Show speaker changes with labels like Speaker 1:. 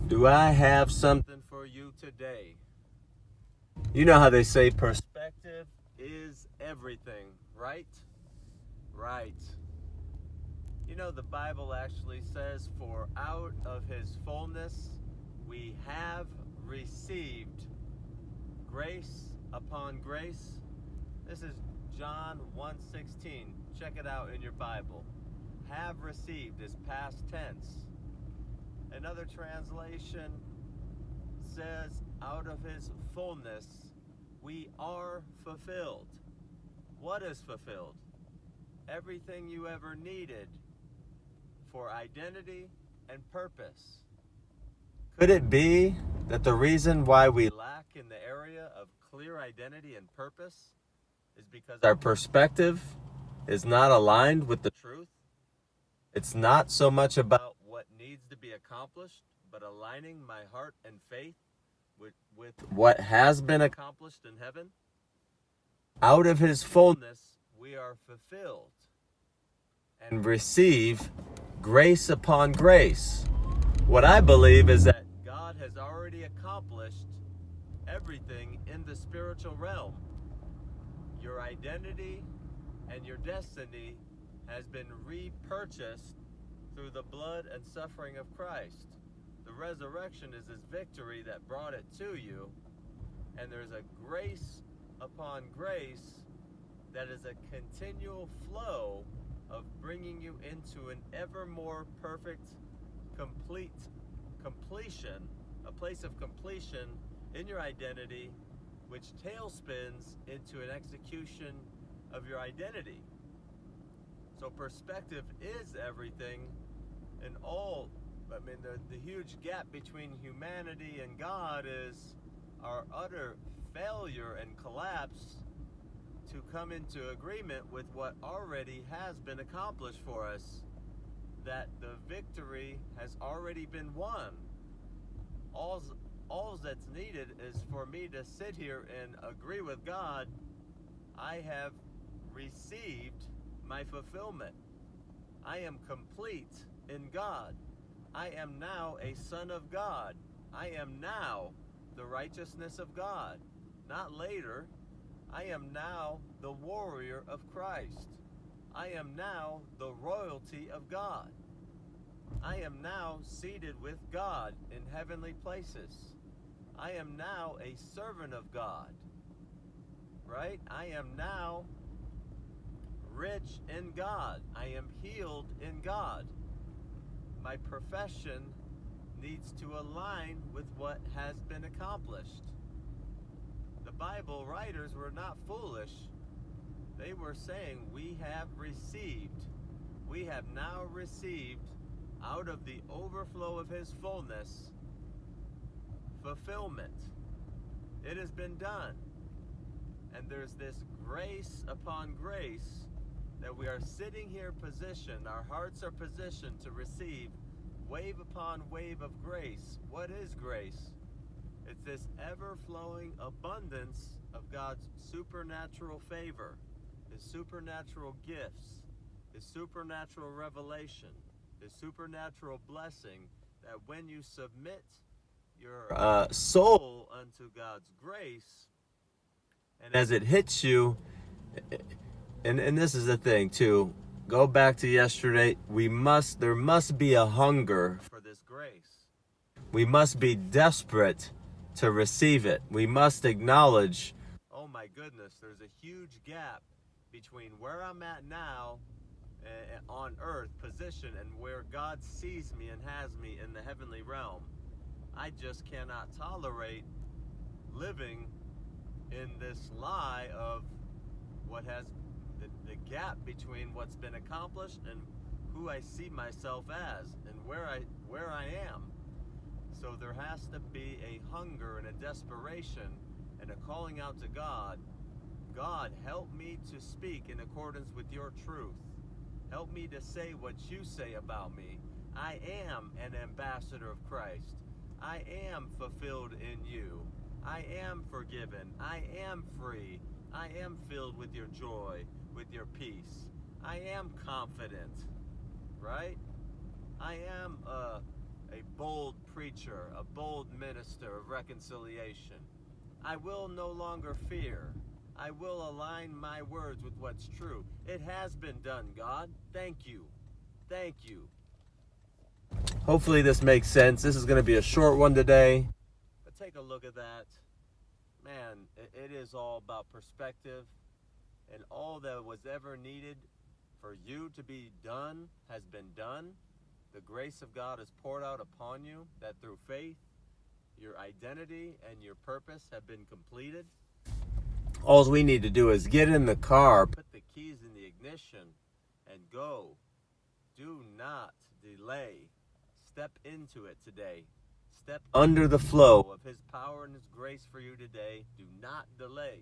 Speaker 1: Do I have something for you today? You know how they say perspective is everything, right? Right. You know, the Bible actually says, for out of his fullness we have received grace upon grace. This is John 1:16. Check it out in your Bible. Have received is past tense. Another translation says, out of his fullness we are fulfilled. What is fulfilled? Everything you ever needed for identity and purpose. Could it be that the reason why we lack in the area of clear identity and purpose is because our perspective is not aligned with the truth? It's not so much about what needs to be accomplished, but aligning my heart and faith with what has been accomplished in heaven. Out of his fullness we are fulfilled and receive grace upon grace. What I believe is that God has already accomplished everything in the spiritual realm. Your identity and your destiny has been repurchased through the blood and suffering of Christ. The resurrection is his victory that brought it to you, and there's a grace upon grace that is a continual flow of bringing you into an ever more perfect, completion, a place of completion in your identity, which tailspins into an execution of your identity. So perspective is everything, and the huge gap between humanity and God is our utter failure and collapse to come into agreement with what already has been accomplished for us, that the victory has already been won. All that's needed is for me to sit here and agree with God. I have received my fulfillment. I am complete in God. I am now a son of God. I am now the righteousness of God, not later. I am now the warrior of Christ. I am now the royalty of God. I am now seated with God in heavenly places. I am now a servant of God, right? I am now rich in God. I am healed in God. My profession needs to align with what has been accomplished. The Bible writers were not foolish. They were saying, we have now received out of the overflow of his fullness, fulfillment. It has been done. And there's this grace upon grace that we are sitting here positioned, our hearts are positioned to receive wave upon wave of grace. What is grace? It's this ever-flowing abundance of God's supernatural favor, his supernatural gifts, his supernatural revelation, his supernatural blessing, that when you submit your soul unto God's grace, and as it hits you, and this is the thing too, go back to yesterday, there must be a hunger for this grace. We must be desperate to receive it. We must acknowledge, oh my goodness, there's a huge gap between where I'm at now on earth position and where God sees me and has me in the heavenly realm. I just cannot tolerate living in this lie of what has the gap between what's been accomplished and who I see myself as and where I am. So there has to be a hunger and a desperation and a calling out to God. God, help me to speak in accordance with your truth. Help me to say what you say about me. I am an ambassador of Christ. I am fulfilled in you. I am forgiven. I am free. I am filled with your joy, with your peace. I am confident, right? I am a bold preacher, a bold minister of reconciliation. I will no longer fear. I will align my words with what's true. It has been done, God. Thank you. Thank you. Hopefully this makes sense. This is going to be a short one today, but take a look at that. Man, it is all about perspective, and all that was ever needed for you to be done has been done. The grace of God is poured out upon you, that through faith, your identity and your purpose have been completed. All we need to do is get in the car, put the keys in the ignition, and go. Do not delay. Step into it today. Step under the flow of His power and His grace for you today. Do not delay.